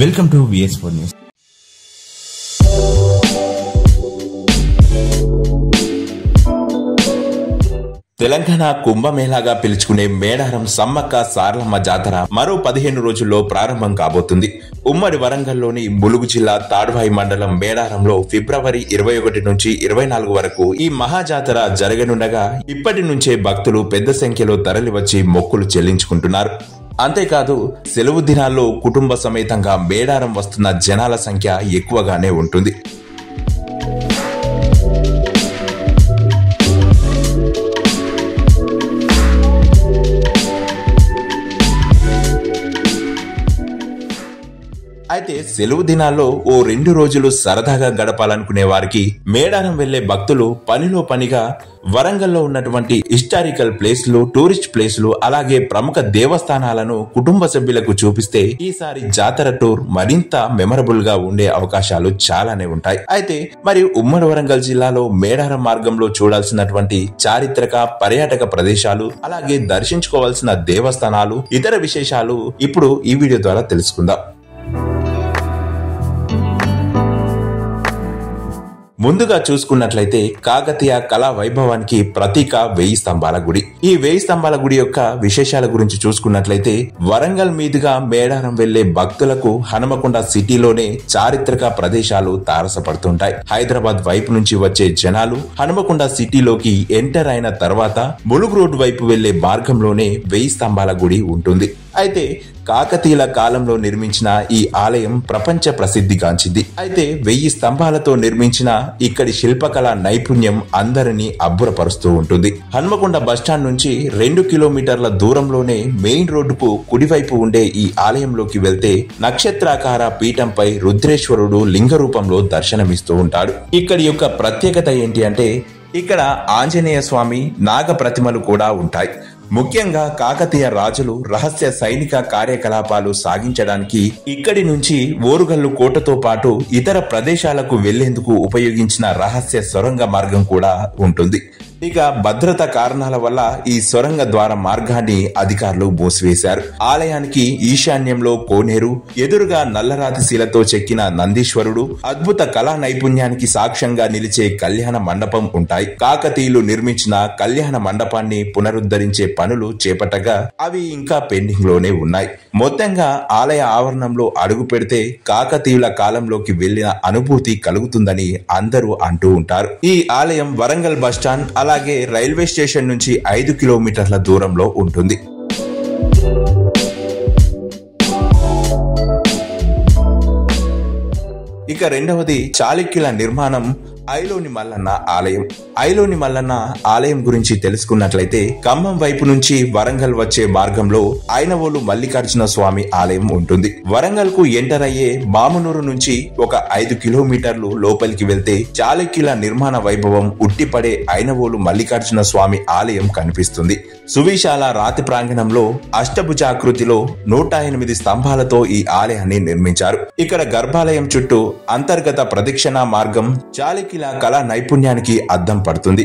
Welcome to VS4 news. Telangana కుంభమేళాగా పిలుచుకునే మేడారం సమ్మక్క సారలమ్మ జాతర మరో 15 రోజుల్లో ప్రారంభం కాబోతుంది. ఉమ్మడి వరంగల్లోని ములుగు జిల్లా తాడ్వాయి మండలం మేడారంలో ఫిబ్రవరి 21 నుంచి 24 వరకు ఈ మహాజాతర జరగనుండగా ఇప్పటి నుంచే భక్తులు పెద్ద సంఖ్యలో తరలివచ్చి మొక్కులు చెల్లించుకుంటున్నారు. అంతేకాదు సెలవు దినాల్లో కుటుంబ సమేతంగా మేడారం వస్తున్న జనాల సంఖ్య ఎక్కువగానే ఉంటుంది. అయితే సెలవు దినాల్లో ఓ 2 రోజులు సరదాగా గడపాలనుకునే వారికి మేడారం వెళ్లే భక్తులు పనిలో పనిగా వరంగల్లో ఉన్నటువంటి హిస్టారికల్ ప్లేస్లు, టూరిస్ట్ ప్లేస్లు, అలాగే ప్రముఖ దేవస్థానాలను కుటుంబ సభ్యులకు చూపిస్తే ఈసారి జాతర టూర్ మరింత మెమరబుల్ గా ఉండే అవకాశాలు చాలానే ఉంటాయి. అయితే మరి ఉమ్మడి వరంగల్ జిల్లాలో మేడారం మార్గంలో చూడాల్సినటువంటి చారిత్రక పర్యాటక ప్రదేశాలు, అలాగే దర్శించుకోవాల్సిన దేవస్థానాలు, ఇతర విశేషాలు ఇప్పుడు ఈ వీడియో ద్వారా తెలుసుకుందాం. ముందుగా చూసుకున్నట్లయితే కాకతీయ కళా వైభవానికి ప్రతీక 1000 స్తంభాల గుడి. ఈ 1000 స్తంభాల గుడి యొక్క విశేషాల గురించి చూసుకున్నట్లయితే వరంగల్ మీదుగా మేడారం వెళ్లే భక్తులకు హనుమకొండ సిటీలోనే చారిత్రక ప్రదేశాలు తారసపడుతుంటాయి. హైదరాబాద్ వైపు నుంచి వచ్చే జనాలు హనుమకొండ సిటీలోకి ఎంటర్ అయిన తర్వాత ములుగు రోడ్డు వైపు వెళ్లే మార్గంలోనే 1000 స్తంభాల గుడి ఉంటుంది. అయితే కాకతీయుల కాలంలో నిర్మించిన ఈ ఆలయం ప్రపంచ ప్రసిద్ధిగాంచింది. అయితే 1000 స్తంభాలతో నిర్మించిన ఇక్కడి శిల్పకళ నైపుణ్యం అందరినీ అబ్బురపరుస్తూ ఉంటుంది. హన్మకొండ బస్టాండ్ నుంచి 2 కిలోమీటర్ల దూరంలోనే మెయిన్ రోడ్డుకు కుడివైపు ఉండే ఈ ఆలయంలోకి వెళ్తే నక్షత్రాకార పీఠంపై రుద్రేశ్వరుడు లింగ రూపంలో దర్శనమిస్తూ ఉంటాడు. ఇక్కడి యొక్క ప్రత్యేకత ఏంటి అంటే ఇక్కడ ఆంజనేయ స్వామి, నాగ ప్రతిమలు కూడా ఉంటాయి. ముఖ్యంగా కాకతీయ రాజులు రహస్య సైనిక కార్యకలాపాలు సాగించడానికి ఇక్కడి నుంచి ఓరుగల్లు కోటతో పాటు ఇతర ప్రదేశాలకు వెళ్లేందుకు ఉపయోగించిన రహస్య సొరంగ మార్గం కూడా ఉంటుంది. ఇక భద్రత కారణాల వల్ల ఈ సొరంగ ద్వార మార్గాన్ని అధికారులు మూసివేశారు. ఆలయానికి ఈశాన్యంలో కోనేరు, ఎదురుగా నల్లరాతి శిలతో చెక్కిన నందీశ్వరుడు, అద్భుత కళా నైపుణ్యానికి సాక్ష్యంగా నిలిచే కళ్యాణ మండపం ఉంటాయి. కాకతీయులు నిర్మించిన కళ్యాణ మండపాన్ని పునరుద్ధరించే పనులు చేపట్టగా అవి ఇంకా పెండింగ్ లోనే ఉన్నాయి. మొత్తంగా ఆలయ ఆవరణంలో అడుగు పెడితే కాకతీయుల కాలంలోకి వెళ్లిన అనుభూతి కలుగుతుందని అందరూ అంటూ ఉంటారు. ఈ ఆలయం వరంగల్ బస్టాండ్ అలాగే రైల్వే స్టేషన్ నుంచి 5 కిలోమీటర్ల దూరంలో ఉంటుంది. ఇక రెండవది చాళుక్యుల నిర్మాణం ఐలోని మల్లన్న ఆలయం. ఐలోని మల్లన్న ఆలయం గురించి తెలుసుకున్నట్లయితే ఖమ్మం వైపు నుంచి వరంగల్ వచ్చే మార్గంలో ఐనవోలు మల్లికార్జున స్వామి ఆలయం ఉంటుంది. వరంగల్ కు ఎంటర్ అయ్యే మామునూరు నుంచి ఒక 5 కిలోమీటర్లు లోపలికి వెళ్తే చాళుక్యుల నిర్మాణ వైభవం ఉట్టిపడే ఐనవోలు మల్లికార్జున స్వామి ఆలయం కనిపిస్తుంది. సువిశాల రాతి ప్రాంగణంలో అష్టభుజాకృతిలో 108 స్తంభాలతో ఈ ఆలయాన్ని నిర్మించారు. ఇక్కడ గర్భాలయం చుట్టూ అంతర్గత ప్రదక్షిణ మార్గం చాళుక్యుల కళా నైపుణ్యానికి అద్దం పడుతుంది.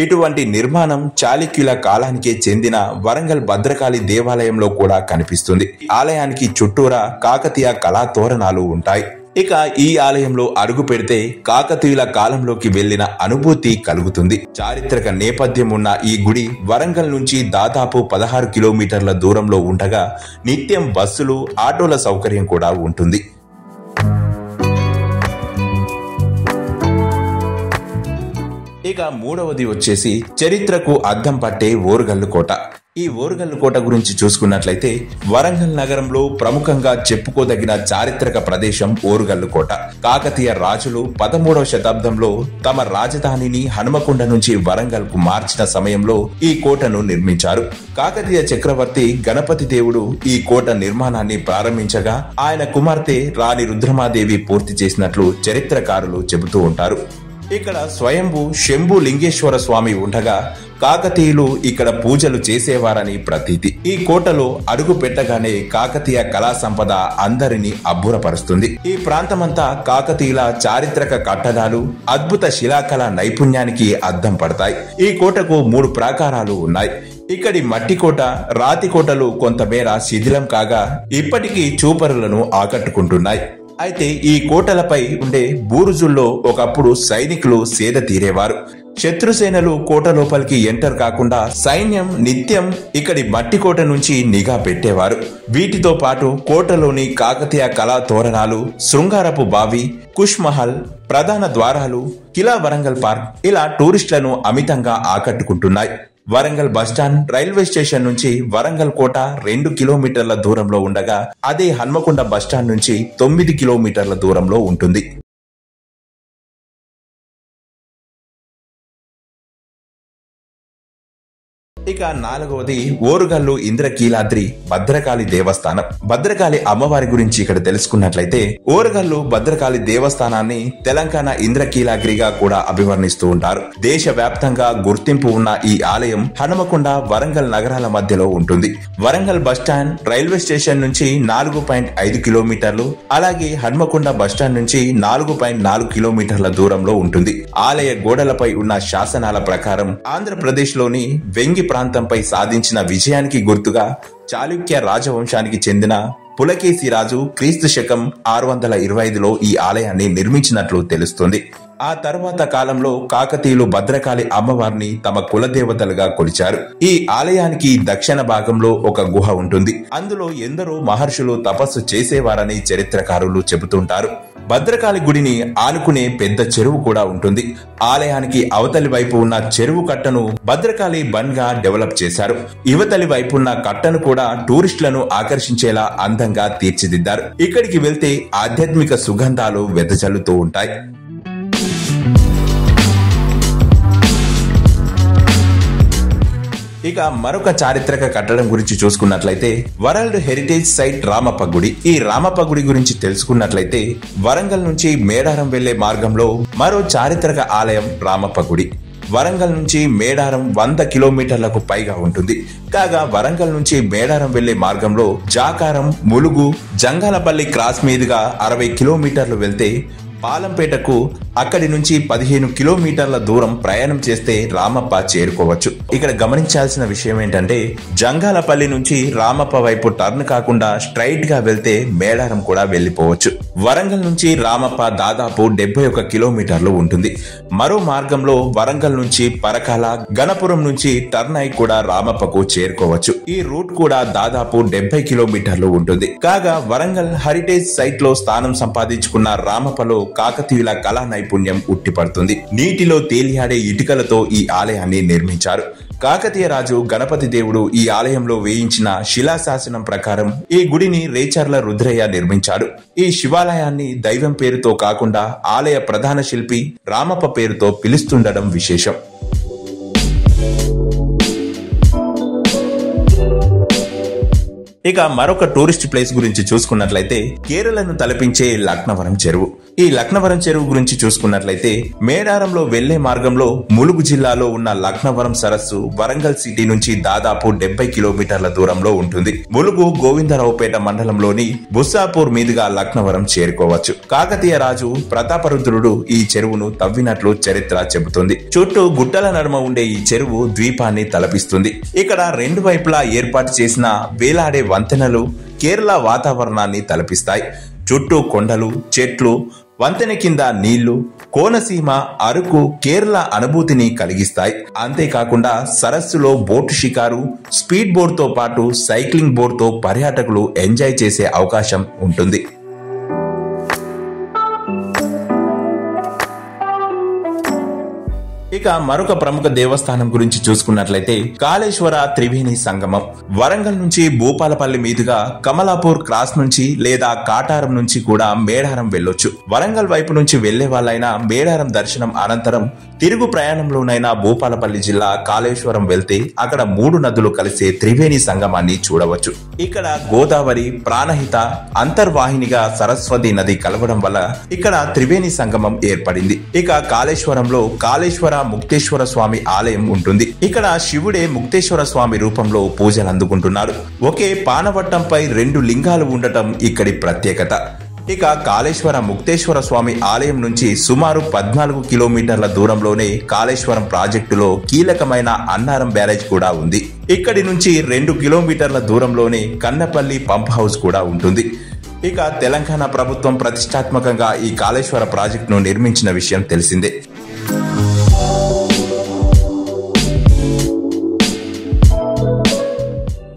ఇటువంటి నిర్మాణం చాళుక్యుల కాలానికే చెందిన వరంగల్ భద్రకాళి దేవాలయంలో కూడా కనిపిస్తుంది. ఆలయానికి చుట్టూరా కాకతీయ కళా తోరణాలు ఉంటాయి. ఇక ఈ ఆలయంలో అడుగు పెడితే కాకతీయుల కాలంలోకి వెళ్లిన అనుభూతి కలుగుతుంది. చారిత్రక నేపథ్యం ఉన్న ఈ గుడి వరంగల్ నుంచి దాదాపు 16 కిలోమీటర్ల దూరంలో ఉండగా నిత్యం బస్సులు, ఆటోల సౌకర్యం కూడా ఉంటుంది. ఇక మూడవది వచ్చేసి చరిత్రకు అద్దం పట్టే ఓరుగల్లు కోట. ఈ ఓరుగల్లు కోట గురించి చూసుకున్నట్లయితే వరంగల్ నగరంలో ప్రముఖంగా చెప్పుకోదగిన చారిత్రక ప్రదేశం ఓరుగల్లు కోట. కాకతీయ రాజులు 13వ శతాబ్దంలో తమ రాజధానిని హనుమకొండ నుంచి వరంగల్ కు మార్చిన సమయంలో ఈ కోటను నిర్మించారు. కాకతీయ చక్రవర్తి గణపతి దేవుడు ఈ కోట నిర్మాణాన్ని ప్రారంభించగా ఆయన కుమార్తె రాణి రుద్రమాదేవి పూర్తి చేసినట్లు చరిత్రకారులు చెబుతూ ఉంటారు. ఇక్కడ స్వయంభూ శంభు లింగేశ్వర స్వామి ఉండగా కాకతీయులు ఇక్కడ పూజలు చేసేవారని ప్రతీతి. ఈ కోటలో అడుగు పెట్టగానే కాకతీయ కళా సంపద అందరినీ అబ్బురపరుస్తుంది. ఈ ప్రాంతమంతా కాకతీయుల చారిత్రక కట్టడాలు, అద్భుత శిలాకళ నైపుణ్యానికి అద్దం పడతాయి. ఈ కోటకు 3 ప్రాకారాలు ఉన్నాయి. ఇక్కడి మట్టి కోట, రాతి కోటలు కొంతమేర శిథిలం కాగా ఇప్పటికీ చూపరులను ఆకట్టుకుంటున్నాయి. అయితే ఈ కోటలపై ఉండే బూరుజుల్లో ఒకప్పుడు సైనికులు సేద తీరేవారు. శత్రుసేనలు కోట లోపలికి ఎంటర్ కాకుండా సైన్యం నిత్యం ఇక్కడి మట్టి కోట నుంచి నిఘా పెట్టేవారు. వీటితో పాటు కోటలోని కాకతీయ కళా తోరణాలు, శృంగారపు బావి, కుష్ మహల్, ప్రధాన ద్వారాలు, కిలా వరంగల్ పార్క్ ఇలా టూరిస్టులను అమితంగా ఆకట్టుకుంటున్నాయి. వరంగల్ బస్టాండ్ రైల్వే స్టేషన్ నుంచి వరంగల్ కోట 2 కిలోమీటర్ల దూరంలో ఉండగా అదే హన్మకొండ బస్టాండ్ నుంచి 9 కిలోమీటర్ల దూరంలో ఉంటుంది. ఇక 4వది ఓరుగల్లు ఇంద్రకీలాద్రి భద్రకాళి దేవస్థానం. భద్రకాళి అమ్మవారి గురించి ఇక్కడ తెలుసుకున్నట్లయితే ఓరుగల్లు భద్రకాళి దేవస్థానాన్ని తెలంగాణ ఇంద్రకీలాద్రిగా కూడా అభివర్ణిస్తూ ఉంటారు. దేశవ్యాప్తంగా గుర్తింపు ఉన్న ఈ ఆలయం హనుమకొండ, వరంగల్ నగరాల మధ్యలో ఉంటుంది. వరంగల్ బస్టాండ్ రైల్వే స్టేషన్ నుంచి 4.5 కిలోమీటర్లు, అలాగే హన్మకొండ బస్టాండ్ నుంచి 4.4 కిలోమీటర్ల దూరంలో ఉంటుంది. ఆలయ గోడలపై ఉన్న శాసనాల ప్రకారం ఆంధ్రప్రదేశ్ లోని వెంగి ప్రాంతంపై సాధించిన విజయానికి గుర్తుగా చాళుక్య రాజవంశానికి చెందిన పులకేశి రాజు క్రీస్తు శకం 625లో ఈ ఆలయాన్ని నిర్మించినట్లు తెలుస్తుంది. ఆ తర్వాత కాలంలో కాకతీయులు భద్రకాళి అమ్మవారిని తమ కులదేవతలుగా కొలిచారు. ఈ ఆలయానికి దక్షిణ భాగంలో ఒక గుహ ఉంటుంది. అందులో ఎందరో మహర్షులు తపస్సు చేసేవారని చరిత్రకారులు చెబుతుంటారు. భద్రకాళి గుడిని ఆనుకునే పెద్ద చెరువు కూడా ఉంటుంది. ఆలయానికి అవతలి వైపు ఉన్న చెరువు కట్టను భద్రకాళి బండ్ గా డెవలప్ చేశారు. యువతలి వైపు ఉన్న కట్టను కూడా టూరిస్టులను ఆకర్షించేలా అందంగా తీర్చిదిద్దారు. ఇక్కడికి వెళ్తే ఆధ్యాత్మిక సుగంధాలు వెదజల్లుతూ ఉంటాయి. ఇక మరొక చారిత్రక కట్టడం గురించి చూసుకున్నట్లయితే వరల్డ్ హెరిటేజ్ సైట్ రామప్ప గుడి. ఈ రామప్ప గుడి గురించి తెలుసుకున్నట్లయితే వరంగల్ నుంచి మేడారం వెళ్లే మార్గంలో మరో చారిత్రక ఆలయం రామప్ప గుడి. వరంగల్ నుంచి మేడారం 100 కిలోమీటర్లకు పైగా ఉంటుంది. కాగా వరంగల్ నుంచి మేడారం వెళ్లే మార్గంలో జాకారం, ములుగు, జంగాలపల్లి క్రాస్ మీదుగా 60 కిలోమీటర్లు వెళ్తే పాలంపేటకు అక్కడి నుంచి 15 కిలోమీటర్ల దూరం ప్రయాణం చేస్తే రామప్ప చేరుకోవచ్చు. ఇక్కడ గమనించాల్సిన విషయం ఏంటంటే జంగాలపల్లి నుంచి రామప్ప వైపు టర్న్ కాకుండా స్ట్రైట్ గా వెళ్తే మేడారం కూడా వెళ్లిపోవచ్చు. వరంగల్ నుంచి రామప్ప దాదాపు 71 కిలోమీటర్లు ఉంటుంది. మరో మార్గంలో వరంగల్ నుంచి పరకాల, గణపురం నుంచి టర్న్ అయి కూడా రామప్పకు చేరుకోవచ్చు. ఈ రూట్ కూడా దాదాపు 70 కిలోమీటర్లు ఉంటుంది. కాగా వరంగల్ హెరిటేజ్ సైట్ లో స్థానం సంపాదించుకున్న రామప్పలో కాకతీయుల కళా నైపుణ్యం ఉట్టిపడుతుంది. నీటిలో తేలియాడే ఇటుకలతో ఈ ఆలయాన్ని నిర్మించారు. కాకతీయ రాజు గణపతి దేవుడు ఈ ఆలయంలో వేయించిన శిలాశాసనం ప్రకారం ఈ గుడిని రేచర్ల రుద్రయ్య నిర్మించాడు. ఈ శివాలయాన్ని దైవం పేరుతో కాకుండా ఆలయ ప్రధాన శిల్పి రామప్ప పేరుతో పిలుస్తుండడం విశేషం. ఇక మరొక టూరిస్ట్ ప్లేస్ గురించి చూసుకున్నట్లయితే కేరళను తలపించే లక్నవరం చెరువు. ఈ లక్నవరం చెరువు గురించి చూసుకున్నట్లయితే మేడారంలో వెళ్లే మార్గంలో ములుగు జిల్లాలో ఉన్న లక్నవరం సరస్సు వరంగల్ సిటీ నుంచి దాదాపు 70 కిలోమీటర్ల దూరంలో ఉంటుంది. ములుగు గోవిందరావుపేట మండలంలోని బుస్సాపూర్ మీదుగా లక్నవరం చేరుకోవచ్చు. కాకతీయ రాజు ప్రతాపరుద్రుడు ఈ చెరువును తవ్వినట్లు చరిత్ర చెబుతుంది. చుట్టూ గుట్టల నడుమ ఉండే ఈ చెరువు ద్వీపాన్ని తలపిస్తుంది. ఇక్కడ 2 వైపులా ఏర్పాటు చేసిన వేలాడే వంతెనలు కేరళ వాతావరణాన్ని తలపిస్తాయి. చుట్టూ కొండలు, చెట్లు, వంతెన కింద నీళ్లు, కోనసీమ, అరకు, కేరళ అనుభూతిని కలిగిస్తాయి. అంతేకాకుండా సరస్సులో బోటు షికారు, స్పీడ్ బోట్ తో పాటు సైక్లింగ్ బోట్ తో పర్యాటకులు ఎంజాయ్ చేసే అవకాశం ఉంటుంది. ఇక మరొక ప్రముఖ దేవస్థానం గురించి చూసుకున్నట్లయితే కాళేశ్వర త్రివేణి సంగమం. వరంగల్ నుంచి భూపాలపల్లి మీదుగా కమలాపూర్ క్రాస్ నుంచి లేదా కాటారం నుంచి కూడా మేడారం వెళ్లొచ్చు. వరంగల్ వైపు నుంచి వెళ్లే వాళ్ళైనా మేడారం దర్శనం అనంతరం తిరుగు ప్రయాణంలోనైనా భూపాలపల్లి జిల్లా కాళేశ్వరం వెళ్తే అక్కడ 3 నదులు కలిసే త్రివేణి సంగమాన్ని చూడవచ్చు. ఇక్కడ గోదావరి, ప్రాణహిత, అంతర్వాహినిగా సరస్వతి నది కలవడం వల్ల ఇక్కడ త్రివేణి సంగమం ఏర్పడింది. ఇక కాళేశ్వరంలో కాళేశ్వర ముక్తేశ్వర స్వామి ఆలయం ఉంటుంది. ఇక్కడ శివుడే ముక్తేశ్వర స్వామి రూపంలో పూజలు అందుకుంటున్నారు. ఒకే పానవట్టంపై 2 లింగాలు ఉండటం ఇక్కడి ప్రత్యేకత. ఇక కాళేశ్వర ముక్తేశ్వర స్వామి ఆలయం నుంచి సుమారు 14 కిలోమీటర్ల దూరంలోనే కాళేశ్వరం ప్రాజెక్టులో కీలకమైన అన్నారం బ్యారేజ్ కూడా ఉంది. ఇక్కడి నుంచి 2 కిలోమీటర్ల దూరంలోనే కన్నపల్లి పంప్ హౌస్ కూడా ఉంటుంది. ఇక తెలంగాణ ప్రభుత్వం ప్రతిష్టాత్మకంగా ఈ కాళేశ్వర ప్రాజెక్టును నిర్మించిన విషయం తెలిసిందే.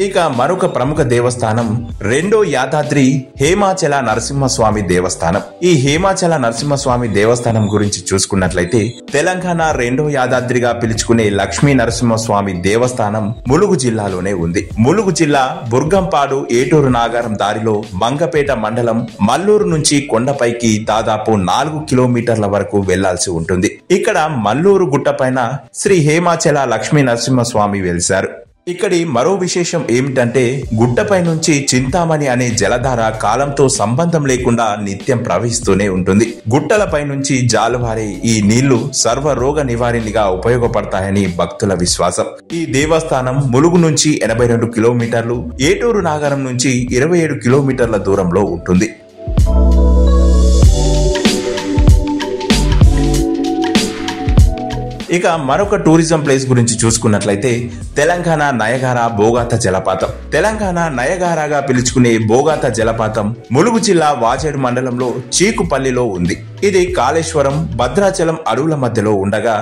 ఇక మరొక ప్రముఖ దేవస్థానం రెండో యాదాద్రి హేమాచల నరసింహస్వామి దేవస్థానం. ఈ హేమాచల నరసింహస్వామి దేవస్థానం గురించి చూసుకున్నట్లయితే తెలంగాణ రెండో యాదాద్రిగా పిలుచుకునే లక్ష్మీ నరసింహస్వామి దేవస్థానం ములుగు జిల్లాలోనే ఉంది. ములుగు జిల్లా బుర్గంపాడు ఏటూరు నాగారం దారిలో మంగపేట మండలం మల్లూరు నుంచి కొండపైకి దాదాపు 4 కిలోమీటర్ల వరకు వెళ్లాల్సి ఉంటుంది. ఇక్కడ మల్లూరు గుట్టపైన శ్రీ హేమాచల లక్ష్మీ నరసింహస్వామి వెలిశారు. ఇక్కడి మరో విశేషం ఏమిటంటే గుట్టపై నుంచి చింతామణి అనే జలధార కాలంతో సంబంధం లేకుండా నిత్యం ప్రవహిస్తూనే ఉంటుంది. గుట్టలపై నుంచి జాలువారే ఈ నీళ్లు సర్వరోగ నివారణగా ఉపయోగపడతాయని భక్తుల విశ్వాసం. ఈ దేవస్థానం ములుగు నుంచి 82 కిలోమీటర్లు, ఏటూరు నాగరం నుంచి 27 కిలోమీటర్ల దూరంలో ఉంటుంది. ఇక మరొక టూరిజం ప్లేస్ గురించి చూసుకున్నట్లయితే తెలంగాణ నయగార బోగాత జలపాతం. తెలంగాణ నయగారాగా పిలుచుకునే బోగాత జలపాతం ములుగు జిల్లా వాజేడు మండలంలో చీకుపల్లిలో ఉంది. ఇది కాళేశ్వరం, భద్రాచలం అడవుల మధ్యలో ఉండగా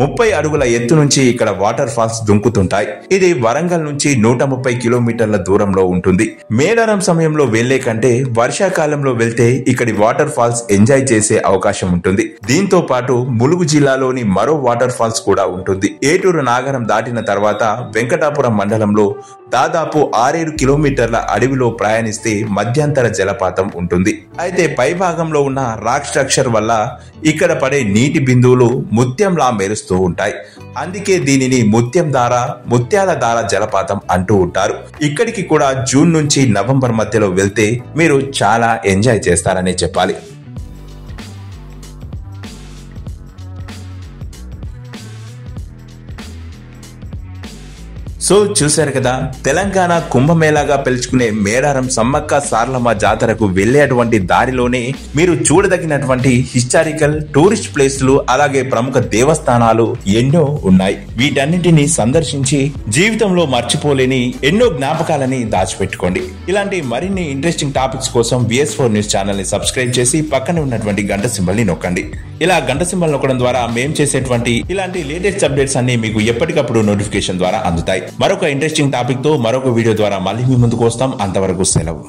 30 అడుగుల ఎత్తు నుంచి ఇక్కడ వాటర్ ఫాల్స్ దుంకుతుంటాయి. ఇది వరంగల్ నుంచి 130 కిలోమీటర్ల దూరంలో ఉంటుంది. మేడారం సమయంలో వెళ్లే కంటే వర్షాకాలంలో వెళ్తే ఇక్కడి వాటర్ ఫాల్స్ ఎంజాయ్ చేసే అవకాశం ఉంటుంది. దీంతో పాటు ములుగు జిల్లాలోని మరో వాటర్ ఫాల్స్ కూడా ఉంటుంది. ఏటూరు నాగరం దాటిన తర్వాత వెంకటాపురం మండలంలో దాదాపు 6-7 కిలోమీటర్ల అడవిలో ప్రయాణిస్తే మధ్యంతర జలపాతం ఉంటుంది. అయితే పై భాగంలో ఉన్న రాక్ స్ట్రక్చర్ వల్ల ఇక్కడ పడే నీటి బిందువులు ముత్యంలా మెరుస్తూ ఉంటాయి. అందుకే దీనిని ముత్యాల దార జలపాతం అంటూ ఉంటారు. ఇక్కడికి కూడా జూన్ నుంచి నవంబర్ మధ్యలో వెళ్తే మీరు చాలా ఎంజాయ్ చేస్తారనే చెప్పాలి. సో చూశారు కదా, తెలంగాణ కుంభమేళాగా పిలుచుకునే మేడారం సమ్మక్క సారలమ్మ జాతరకు వెళ్లేటువంటి దారిలోనే మీరు చూడదగినటువంటి హిస్టారికల్ టూరిస్ట్ ప్లేస్లు అలాగే ప్రముఖ దేవస్థానాలు ఎన్నో ఉన్నాయి. వీటన్నింటినీ సందర్శించి జీవితంలో మర్చిపోలేని ఎన్నో జ్ఞాపకాలని దాచిపెట్టుకోండి. ఇలాంటి మరిన్ని ఇంట్రెస్టింగ్ టాపిక్స్ కోసం VS4 న్యూస్ ఛానల్ ని సబ్స్క్రైబ్ చేసి పక్కనే ఉన్నటువంటి గంట సింబల్ ని నొక్కండి. ఇలా గంట సింబల్ నొక్కడం ద్వారా మేము చేసేటువంటి ఇలాంటి లేటెస్ట్ అప్డేట్స్ అన్ని మీకు ఎప్పటికప్పుడు నోటిఫికేషన్ ద్వారా అందుతాయి. మరొక ఇంట్రెస్టింగ్ టాపిక్ తో మరొక వీడియో ద్వారా మళ్ళీ మీ ముందుకు వస్తాం. అంతవరకు సెలవు.